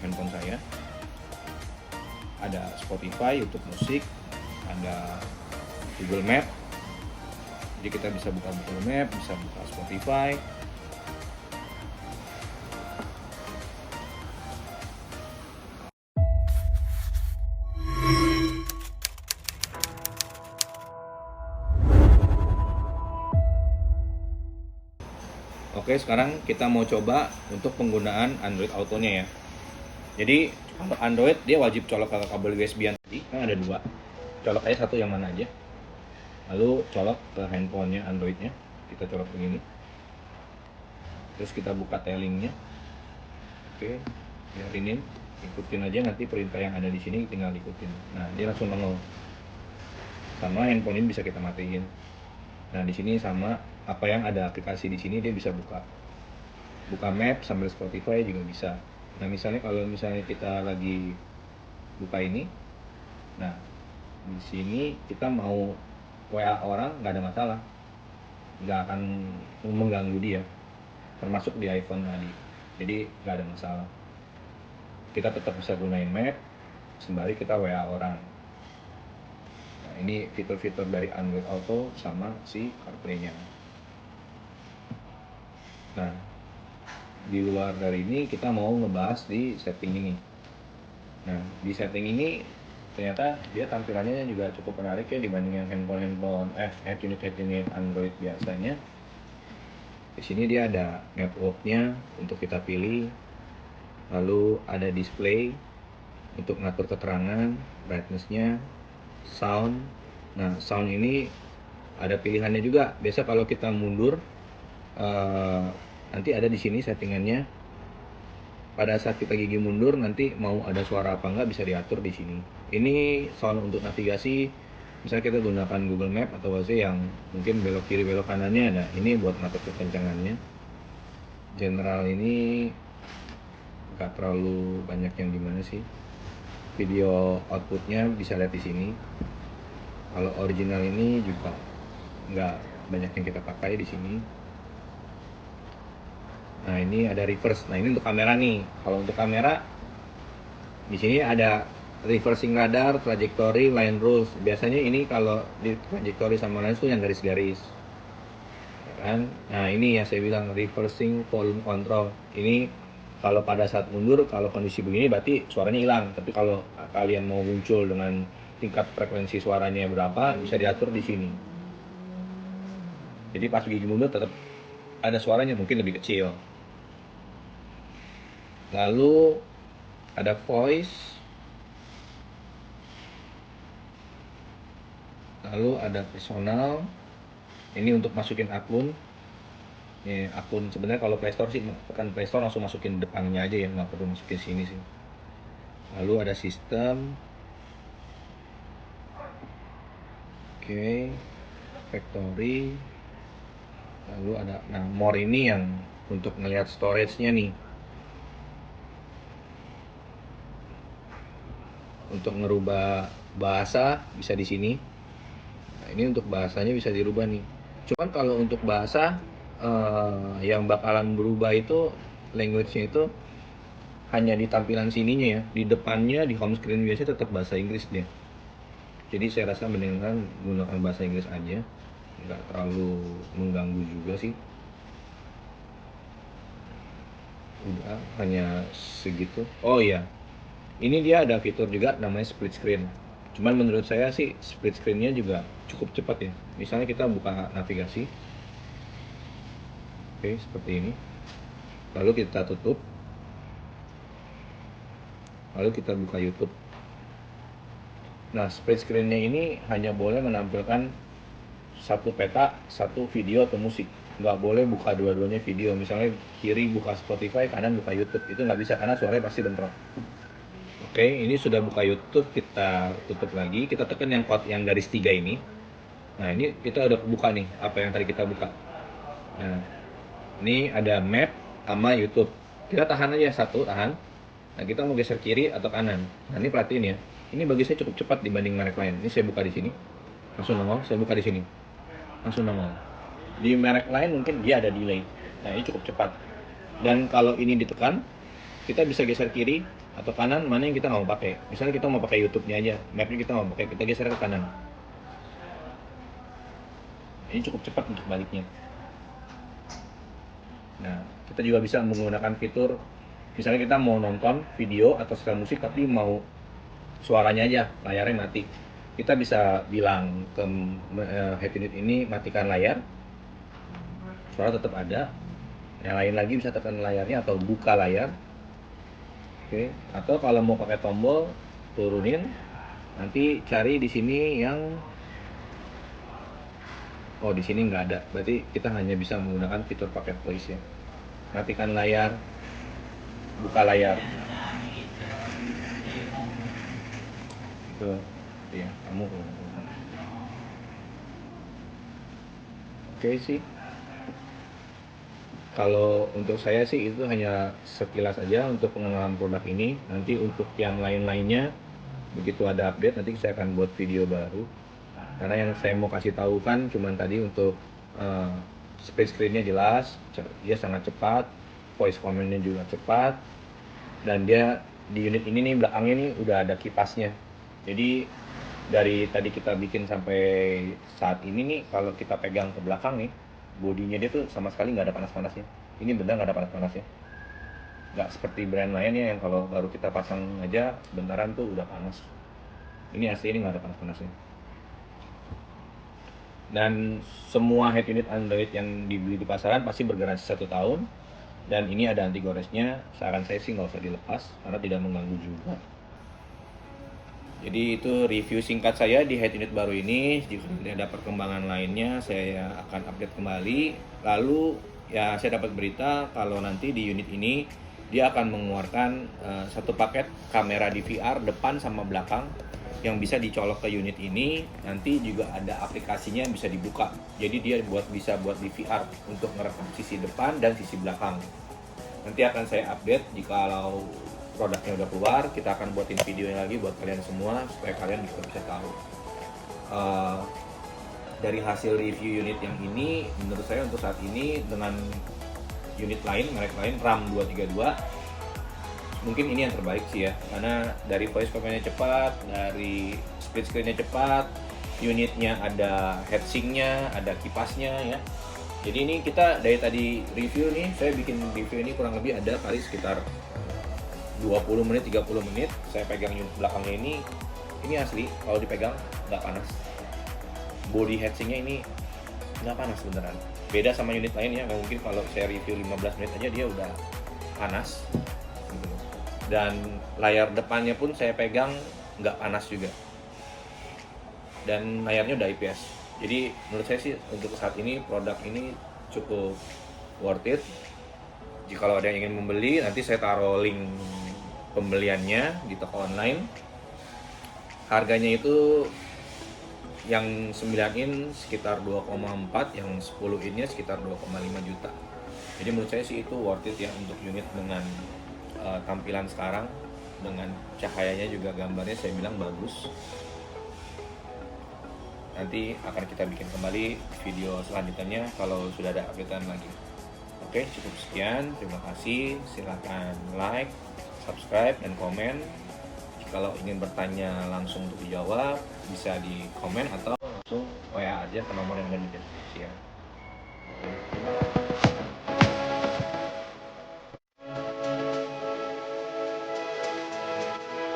handphone saya. Ada Spotify, YouTube Musik, ada Google Map. Jadi kita bisa buka Google Map, bisa buka Spotify. Oke, sekarang kita mau coba untuk penggunaan Android Auto-nya ya. Jadi kalau Android dia wajib colok ke kabel USB yang tadi, kan ada dua. Colok aja satu yang mana aja. Lalu colok ke handphonenya Androidnya. Kita colok begini. Terus kita buka tailingnya. Oke, biarinin, ikutin aja nanti perintah yang ada di sini, tinggal ikutin. Nah, dia langsung nongol. Sama handphone ini bisa kita matiin. Nah, di sini sama apa yang ada aplikasi di sini dia bisa buka map sambil Spotify juga bisa. Nah, misalnya kalau misalnya kita lagi buka ini, nah di sini kita mau WA orang nggak ada masalah, nggak akan mengganggu dia, termasuk di iPhone tadi. Jadi nggak ada masalah. Kita tetap bisa gunain map sembari kita WA orang. Nah, ini fitur-fitur dari Android Auto sama si CarPlay-nya. Nah, di luar dari ini kita mau ngebahas di setting ini. Nah, di setting ini ternyata dia tampilannya juga cukup menarik ya dibanding yang handphone head unit Android biasanya. Di sini dia ada networknya untuk kita pilih, lalu ada display untuk ngatur keterangan, brightness-nya, sound. Nah, sound ini ada pilihannya juga. Biasa kalau kita mundur, nanti ada di sini settingannya. Pada saat kita gigi mundur, nanti mau ada suara apa enggak bisa diatur di sini. Ini sound untuk navigasi. Misalnya kita gunakan Google Map atau WhatsApp yang mungkin belok kiri belok kanannya, ada ini buat ngatur kekencangannya. General ini nggak terlalu banyak yang gimana sih. Video outputnya bisa lihat di sini. Kalau original ini juga nggak banyak yang kita pakai di sini. Nah, ini ada reverse. Nah, ini untuk kamera nih. Kalau untuk kamera di sini ada reversing radar, trajectory, line rules. Biasanya ini kalau di trajectory sama line itu yang garis-garis. Ya kan? Nah, ini yang saya bilang reversing volume control. Ini kalau pada saat mundur, kalau kondisi begini berarti suaranya hilang. Tapi kalau kalian mau muncul dengan tingkat frekuensi suaranya berapa, bisa diatur di sini. Jadi pas gigi mundur tetap ada suaranya, mungkin lebih kecil. Lalu ada voice, lalu ada personal. Ini untuk masukin akun. Ini akun sebenarnya kalau Playstore sih, bukan Playstore langsung masukin depannya aja ya, nggak perlu masukin sini sih. Lalu ada sistem, oke, factory. Lalu ada, nah more ini yang untuk ngelihat storage-nya nih. Untuk ngerubah bahasa bisa di sini. Nah, ini untuk bahasanya bisa dirubah nih. Cuman kalau untuk bahasa yang bakalan berubah itu language-nya itu hanya di tampilan sininya ya. Di depannya di home screen biasanya tetap bahasa Inggris dia. Jadi saya rasa mendingan gunakan bahasa Inggris aja. Nggak terlalu mengganggu juga sih. Udah hanya segitu. Oh iya, ini dia ada fitur juga namanya split screen. Cuman menurut saya sih split screen-nya juga cukup cepat ya. Misalnya kita buka navigasi, oke seperti ini. Lalu kita tutup. Lalu kita buka YouTube. Nah, split screen-nya ini hanya boleh menampilkan satu peta, satu video atau musik. Nggak boleh buka dua-duanya video. Misalnya kiri buka Spotify, kanan buka YouTube. Itu nggak bisa karena suaranya pasti bentrok. Oke, ini sudah buka YouTube, kita tutup lagi. Kita tekan yang garis 3 ini. Nah, ini kita udah buka nih apa yang tadi kita buka. Nah, ini ada map sama YouTube. Kita tahan aja satu, tahan. Nah, kita mau geser kiri atau kanan. Nah, ini perhatiin ya. Ini bagi saya cukup cepat dibanding merek lain. Ini saya buka di sini. Langsung nongol, saya buka di sini. Langsung nongol. Di merek lain mungkin dia ada delay. Nah, ini cukup cepat. Dan kalau ini ditekan, kita bisa geser kiri atau kanan, mana yang kita nggak mau pakai. Misalnya kita mau pakai YouTube-nya aja, map-nya kita mau pakai, kita geser ke kanan. Ini cukup cepat untuk baliknya. Nah, kita juga bisa menggunakan fitur, misalnya kita mau nonton video atau setel musik tapi mau suaranya aja, layarnya mati. Kita bisa bilang ke head unit ini matikan layar, suara tetap ada. Yang lain lagi bisa tekan layarnya atau buka layar. Oke, atau kalau mau pakai tombol turunin, nanti cari di sini yang di sini nggak ada. Berarti kita hanya bisa menggunakan fitur paket voice ya. Matikan layar, buka layar. Itu ya, kamu. Oke sih. Kalau untuk saya sih itu hanya sekilas aja untuk pengenalan produk ini. Nanti untuk yang lain-lainnya begitu ada update nanti saya akan buat video baru. Karena yang saya mau kasih tahu kan cuman tadi untuk split screen-nya jelas, dia sangat cepat, voice command-nya juga cepat, dan dia di unit ini nih belakangnya nih udah ada kipasnya. Jadi dari tadi kita bikin sampai saat ini nih, kalau kita pegang ke belakang nih, bodinya dia tuh sama sekali nggak ada panas-panasnya. Ini benar nggak ada panas-panasnya. Nggak seperti brand lainnya yang kalau baru kita pasang aja bentaran tuh udah panas. Ini asli, ini nggak ada panas-panasnya. Dan semua head unit Android yang dibeli di pasaran pasti bergaransi 1 tahun. Dan ini ada anti goresnya. Saran saya sih nggak usah dilepas karena tidak mengganggu juga. Jadi itu review singkat saya di head unit baru ini. Jika ada perkembangan lainnya saya akan update kembali. Lalu ya saya dapat berita kalau nanti di unit ini dia akan mengeluarkan satu paket kamera DVR depan sama belakang yang bisa dicolok ke unit ini. Nanti juga ada aplikasinya yang bisa dibuka. Jadi dia bisa buat DVR untuk merekam sisi depan dan sisi belakang. Nanti akan saya update jikalau produknya udah keluar, kita akan buatin videonya lagi buat kalian semua supaya kalian juga bisa tahu. Dari hasil review unit yang ini, menurut saya untuk saat ini dengan unit lain, merek lain RAM 232, mungkin ini yang terbaik sih ya, karena dari voice command-nya cepat, dari split screen-nya cepat, unitnya ada heatsink-nya, ada kipasnya ya. Jadi ini kita dari tadi review nih, saya bikin review ini kurang lebih ada kali sekitar 20 menit, 30 menit saya pegang unit belakangnya ini asli kalau dipegang nggak panas. Body heatsinknya ini nggak panas beneran. Beda sama unit lainnya, mungkin kalau saya review 15 menit aja dia udah panas. Dan layar depannya pun saya pegang nggak panas juga. Dan layarnya udah IPS. Jadi menurut saya sih untuk saat ini produk ini cukup worth it. Jika ada yang ingin membeli, nanti saya taruh link pembeliannya di toko online. Harganya itu yang 9 in sekitar 2,4, yang 10 innya sekitar 2,5 juta. Jadi menurut saya sih itu worth it ya untuk unit dengan tampilan sekarang, dengan cahayanya juga gambarnya saya bilang bagus. Nanti akan kita bikin kembali video selanjutnya kalau sudah ada updatean lagi. Oke, cukup sekian. Terima kasih. Silakan like, subscribe, dan komen. Kalau ingin bertanya langsung untuk dijawab, bisa di komen atau langsung WA aja ke nomor yang ada di deskripsi ya. Oke, terima kasih.